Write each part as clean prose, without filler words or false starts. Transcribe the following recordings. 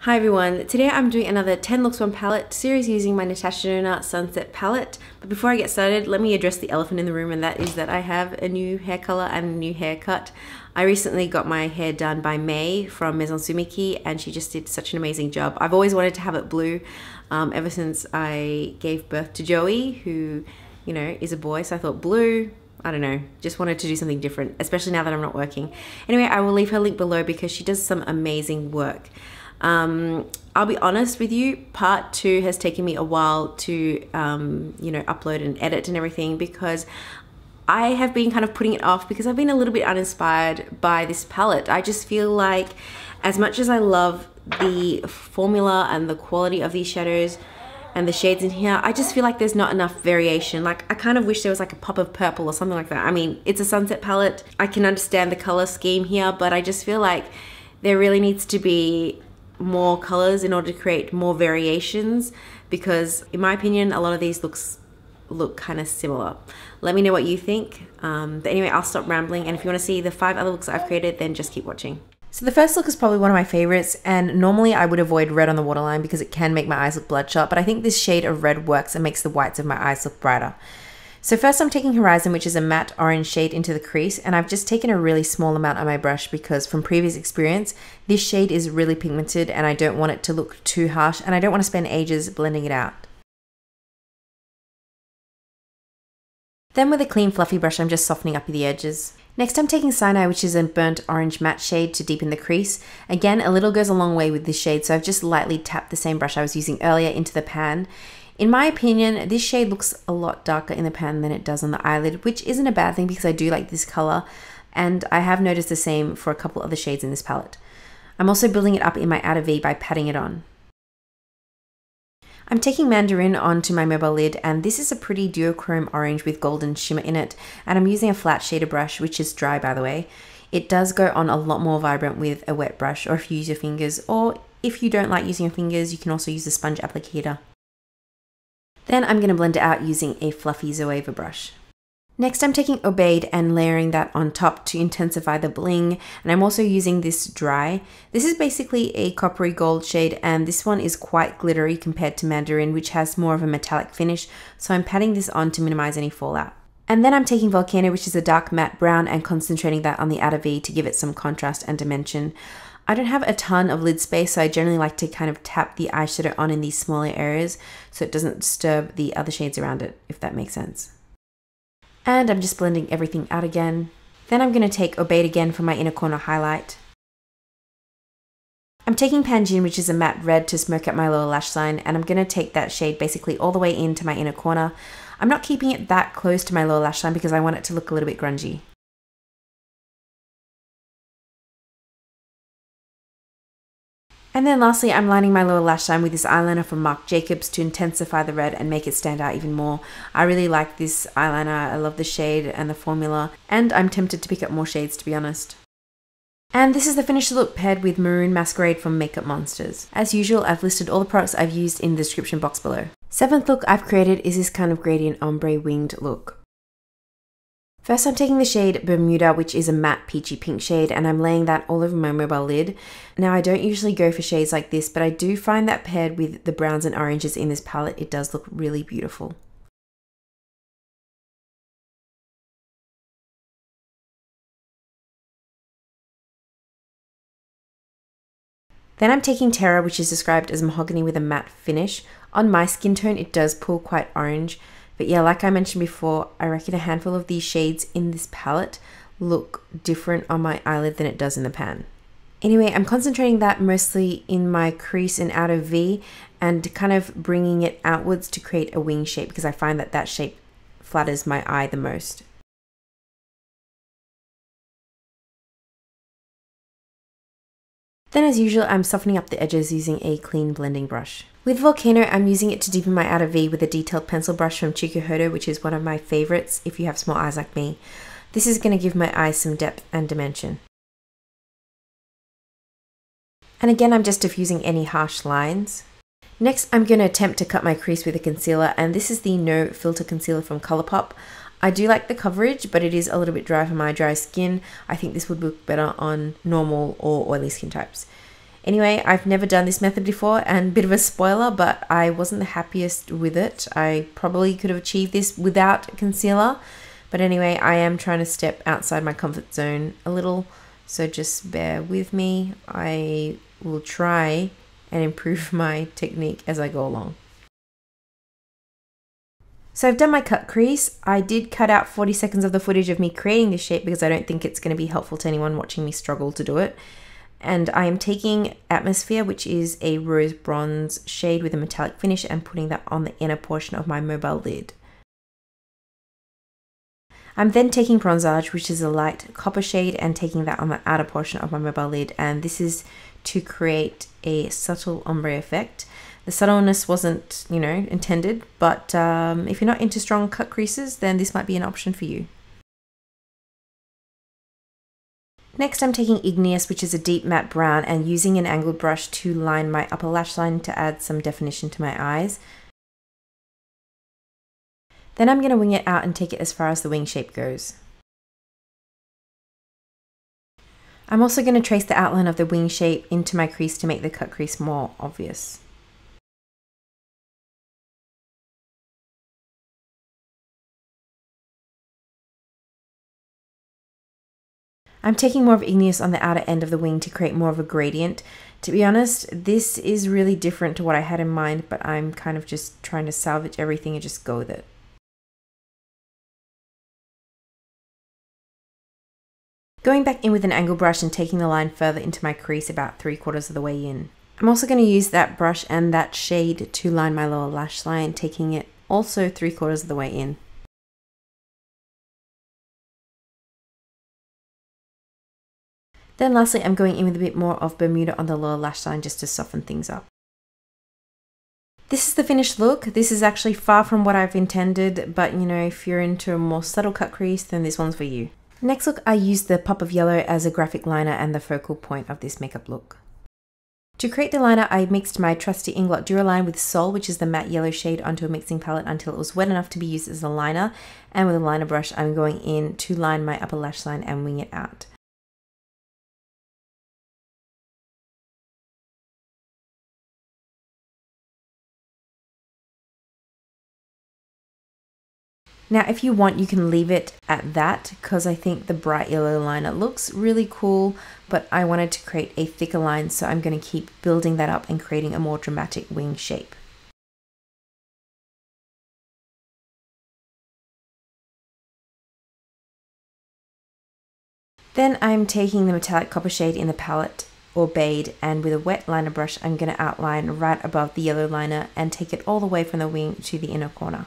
Hi everyone, today I'm doing another 10 looks 1 palette series using my Natasha Denona Sunset Palette. But before I get started, let me address the elephant in the room, and that is that I have a new hair color and a new haircut. I recently got my hair done by May from Maison Summiki, and she just did such an amazing job. I've always wanted to have it blue ever since I gave birth to Joey, who, you know, is a boy, so I thought blue, I don't know, just wanted to do something different, especially now that I'm not working. Anyway, I will leave her link below because she does some amazing work. I'll be honest with you, part 2 has taken me a while to, you know, upload and edit and everything, because I have been kind of putting it off because I've been a little bit uninspired by this palette. I just feel like as much as I love the formula and the quality of these shadows and the shades in here, I just feel like there's not enough variation. Like, I kind of wish there was like a pop of purple or something like that. I mean, it's a sunset palette. I can understand the color scheme here, but I just feel like there really needs to be more colors in order to create more variations, because in my opinion a lot of these look kind of similar. Let me know what you think, but anyway, I'll stop rambling, and if you want to see the 5 other looks I've created, then just keep watching. So the first look is probably one of my favorites, and normally I would avoid red on the waterline because it can make my eyes look bloodshot, but I think this shade of red works and makes the whites of my eyes look brighter. So first I'm taking Horizon, which is a matte orange shade, into the crease, and I've just taken a really small amount on my brush because from previous experience, this shade is really pigmented and I don't want it to look too harsh, and I don't want to spend ages blending it out. Then with a clean fluffy brush, I'm just softening up the edges. Next I'm taking Sinai, which is a burnt orange matte shade, to deepen the crease. Again, a little goes a long way with this shade, so I've just lightly tapped the same brush I was using earlier into the pan. In my opinion, this shade looks a lot darker in the pan than it does on the eyelid, which isn't a bad thing because I do like this color, and I have noticed the same for a couple other shades in this palette. I'm also building it up in my outer V by patting it on. I'm taking Mandarin onto my mobile lid, and this is a pretty duochrome orange with golden shimmer in it, and I'm using a flat shader brush, which is dry by the way. It does go on a lot more vibrant with a wet brush, or if you use your fingers, or if you don't like using your fingers, you can also use the sponge applicator. Then I'm going to blend it out using a fluffy Zoeva brush. Next I'm taking Obeyed and layering that on top to intensify the bling, and I'm also using this dry. This is basically a coppery gold shade, and this one is quite glittery compared to Mandarin, which has more of a metallic finish, so I'm patting this on to minimize any fallout. And then I'm taking Volcano, which is a dark matte brown, and concentrating that on the outer V to give it some contrast and dimension. I don't have a ton of lid space, so I generally like to kind of tap the eyeshadow on in these smaller areas so it doesn't disturb the other shades around it, if that makes sense. And I'm just blending everything out again. Then I'm going to take Obeyed again for my inner corner highlight. I'm taking Panjin, which is a matte red, to smoke out my lower lash line, and I'm going to take that shade basically all the way into my inner corner. I'm not keeping it that close to my lower lash line because I want it to look a little bit grungy. And then lastly, I'm lining my lower lash line with this eyeliner from Marc Jacobs to intensify the red and make it stand out even more. I really like this eyeliner, I love the shade and the formula, and I'm tempted to pick up more shades, to be honest. And this is the finished look paired with Maroon Masquerade from Makeup Monsters. As usual, I've listed all the products I've used in the description box below. 7th look I've created is this kind of gradient ombre winged look. First I'm taking the shade Bermuda, which is a matte peachy pink shade, and I'm laying that all over my mobile lid. Now I don't usually go for shades like this, but I do find that paired with the browns and oranges in this palette, it does look really beautiful. Then I'm taking Terra, which is described as mahogany with a matte finish. On my skin tone it does pull quite orange. But yeah, like I mentioned before, I reckon a handful of these shades in this palette look different on my eyelid than it does in the pan. Anyway, I'm concentrating that mostly in my crease and outer V, and kind of bringing it outwards to create a wing shape because I find that that shape flatters my eye the most. Then as usual, I'm softening up the edges using a clean blending brush. With Volcano, I'm using it to deepen my outer V with a detailed pencil brush from Suqqu, which is one of my favorites if you have small eyes like me. This is going to give my eyes some depth and dimension. And again, I'm just diffusing any harsh lines. Next, I'm going to attempt to cut my crease with a concealer, and this is the No Filter Concealer from Colourpop. I do like the coverage, but it is a little bit dry for my dry skin. I think this would look better on normal or oily skin types. Anyway, I've never done this method before, and bit of a spoiler, but I wasn't the happiest with it. I probably could have achieved this without concealer. But anyway, I am trying to step outside my comfort zone a little, so just bear with me. I will try and improve my technique as I go along. So I've done my cut crease. I did cut out 40 seconds of the footage of me creating this shape because I don't think it's going to be helpful to anyone watching me struggle to do it. And I am taking Atmosphere, which is a rose bronze shade with a metallic finish, and putting that on the inner portion of my mobile lid. I'm then taking Bronzage, which is a light copper shade, and taking that on the outer portion of my mobile lid, and this is to create a subtle ombre effect. The subtleness wasn't, intended, but if you're not into strong cut creases, then this might be an option for you. Next, I'm taking Igneous, which is a deep matte brown, and using an angled brush to line my upper lash line to add some definition to my eyes. Then I'm going to wing it out and take it as far as the wing shape goes. I'm also going to trace the outline of the wing shape into my crease to make the cut crease more obvious. I'm taking more of Igneous on the outer end of the wing to create more of a gradient. To be honest, this is really different to what I had in mind, but I'm kind of just trying to salvage everything and just go with it. Going back in with an angle brush and taking the line further into my crease about 3/4 of the way in. I'm also going to use that brush and that shade to line my lower lash line, taking it also 3/4 of the way in. Then lastly, I'm going in with a bit more of Bermuda on the lower lash line just to soften things up. This is the finished look. This is actually far from what I've intended, but if you're into a more subtle cut crease, then this one's for you. Next look, I used the Pop of Yellow as a graphic liner and the focal point of this makeup look. To create the liner, I mixed my trusty Inglot Duraline with Sol, which is the matte yellow shade, onto a mixing palette until it was wet enough to be used as a liner, and with a liner brush, I'm going in to line my upper lash line and wing it out. Now, if you want, you can leave it at that, because I think the bright yellow liner looks really cool, but I wanted to create a thicker line, so I'm going to keep building that up and creating a more dramatic wing shape. Then I'm taking the metallic copper shade in the palette, or Bade, and with a wet liner brush, I'm going to outline right above the yellow liner and take it all the way from the wing to the inner corner.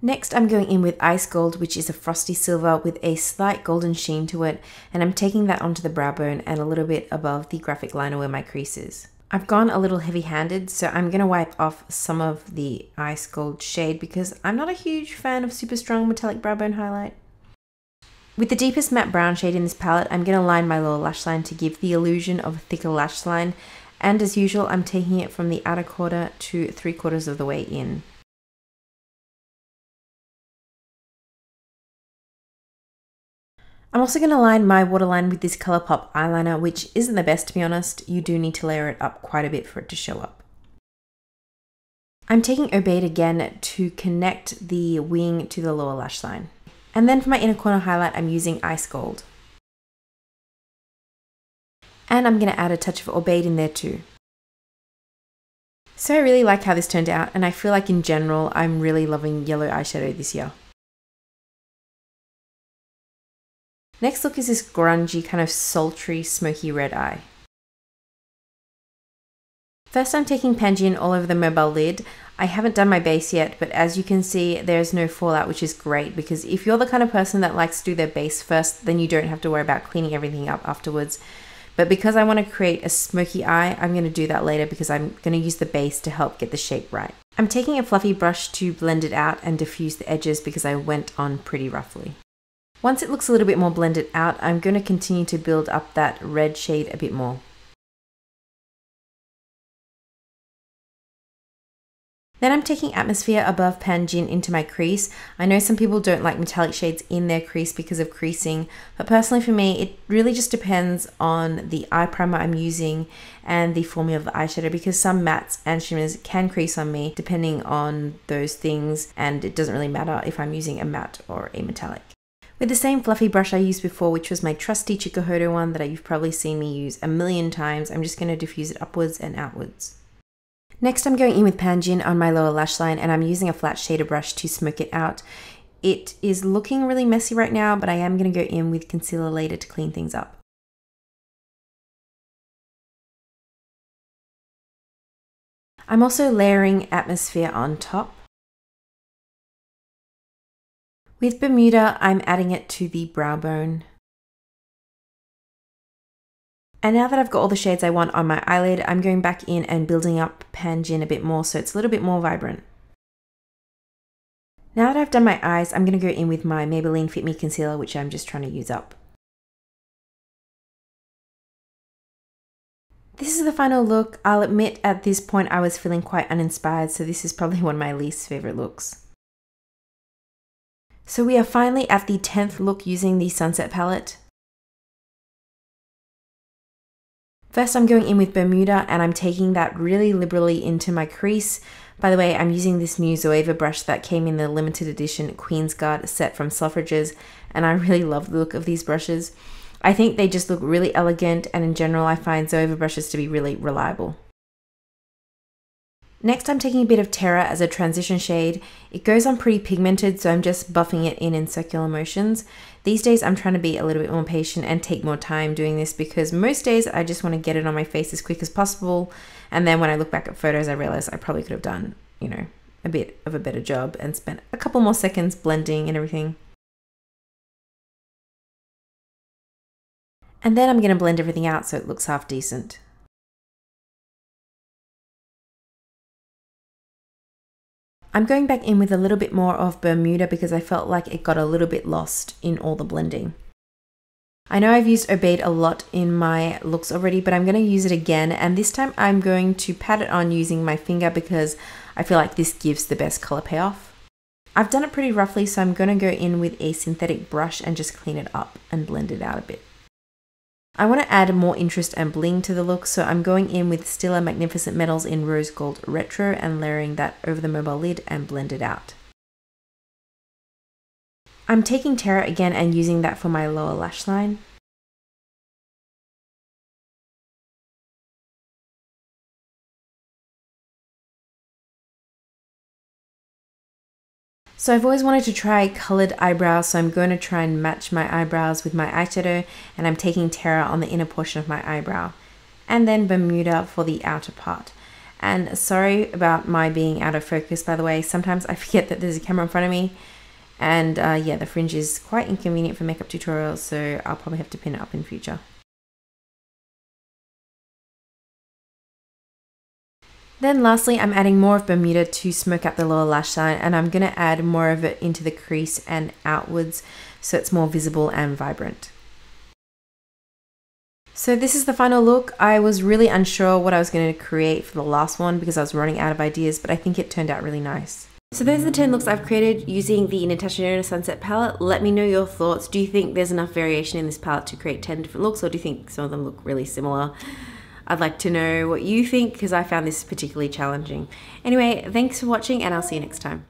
Next, I'm going in with Ice Gold, which is a frosty silver with a slight golden sheen to it, and I'm taking that onto the brow bone and a little bit above the graphic liner where my crease is. I've gone a little heavy-handed, so I'm going to wipe off some of the Ice Gold shade because I'm not a huge fan of super strong metallic brow bone highlight. With the deepest matte brown shade in this palette, I'm going to line my lower lash line to give the illusion of a thicker lash line, and as usual, I'm taking it from the outer quarter to 3/4 of the way in. I'm also going to line my waterline with this Colourpop eyeliner, which isn't the best, to be honest. You do need to layer it up quite a bit for it to show up. I'm taking Obeyed again to connect the wing to the lower lash line. And then for my inner corner highlight, I'm using Ice Gold. And I'm going to add a touch of Obeyed in there too. So I really like how this turned out, and I feel like in general, I'm really loving yellow eyeshadow this year. Next look is this grungy, kind of sultry, smoky red eye. First, I'm taking Pangea all over the mobile lid. I haven't done my base yet, but as you can see, there's no fallout, which is great, because if you're the kind of person that likes to do their base first, then you don't have to worry about cleaning everything up afterwards. But because I want to create a smoky eye, I'm going to do that later because I'm going to use the base to help get the shape right. I'm taking a fluffy brush to blend it out and diffuse the edges because I went on pretty roughly. Once it looks a little bit more blended out, I'm going to continue to build up that red shade a bit more. Then I'm taking Atmosphere above Panjin into my crease. I know some people don't like metallic shades in their crease because of creasing, but personally for me, it really just depends on the eye primer I'm using and the formula of the eyeshadow, because some mattes and shimmers can crease on me depending on those things, and it doesn't really matter if I'm using a matte or a metallic. With the same fluffy brush I used before, which was my trusty Chikuhodo one that you've probably seen me use a million times, I'm just going to diffuse it upwards and outwards. Next, I'm going in with Panjin on my lower lash line, and I'm using a flat shader brush to smoke it out. It is looking really messy right now, but I am going to go in with concealer later to clean things up. I'm also layering Atmosphere on top. With Bermuda, I'm adding it to the brow bone. And now that I've got all the shades I want on my eyelid, I'm going back in and building up Panjin a bit more so it's a little bit more vibrant. Now that I've done my eyes, I'm going to go in with my Maybelline Fit Me Concealer, which I'm just trying to use up. This is the final look. I'll admit at this point I was feeling quite uninspired, so this is probably one of my least favorite looks. So we are finally at the 10th look using the Sunset Palette. First, I'm going in with Bermuda, and I'm taking that really liberally into my crease. By the way, I'm using this new Zoeva brush that came in the limited edition Queen's Guard set from Selfridges, and I really love the look of these brushes. I think they just look really elegant, and in general, I find Zoeva brushes to be really reliable. Next, I'm taking a bit of Terra as a transition shade. It goes on pretty pigmented, so I'm just buffing it in circular motions. These days, I'm trying to be a little bit more patient and take more time doing this, because most days I just want to get it on my face as quick as possible. And then when I look back at photos, I realize I probably could have done, a bit of a better job and spent a couple more seconds blending and everything. And then I'm going to blend everything out so it looks half decent. I'm going back in with a little bit more of Bermuda because I felt like it got a little bit lost in all the blending. I know I've used Obeyed a lot in my looks already, but I'm going to use it again, and this time I'm going to pat it on using my finger because I feel like this gives the best color payoff. I've done it pretty roughly, so I'm going to go in with a synthetic brush and just clean it up and blend it out a bit. I want to add more interest and bling to the look, so I'm going in with Stila Magnificent Metals in Rose Gold Retro and layering that over the mobile lid and blend it out. I'm taking Terra again and using that for my lower lash line. So I've always wanted to try colored eyebrows, so I'm going to try and match my eyebrows with my eyeshadow, and I'm taking Terra on the inner portion of my eyebrow, and then Bermuda for the outer part. And sorry about my being out of focus, by the way. Sometimes I forget that there's a camera in front of me, and yeah, the fringe is quite inconvenient for makeup tutorials, so I'll probably have to pin it up in future. Then lastly, I'm adding more of Bermuda to smoke out the lower lash line, and I'm going to add more of it into the crease and outwards so it's more visible and vibrant. So this is the final look. I was really unsure what I was going to create for the last one because I was running out of ideas, but I think it turned out really nice. So those are the 10 looks I've created using the Natasha Denona Sunset Palette. Let me know your thoughts. Do you think there's enough variation in this palette to create 10 different looks, or do you think some of them look really similar? I'd like to know what you think because I found this particularly challenging. Anyway, thanks for watching, and I'll see you next time.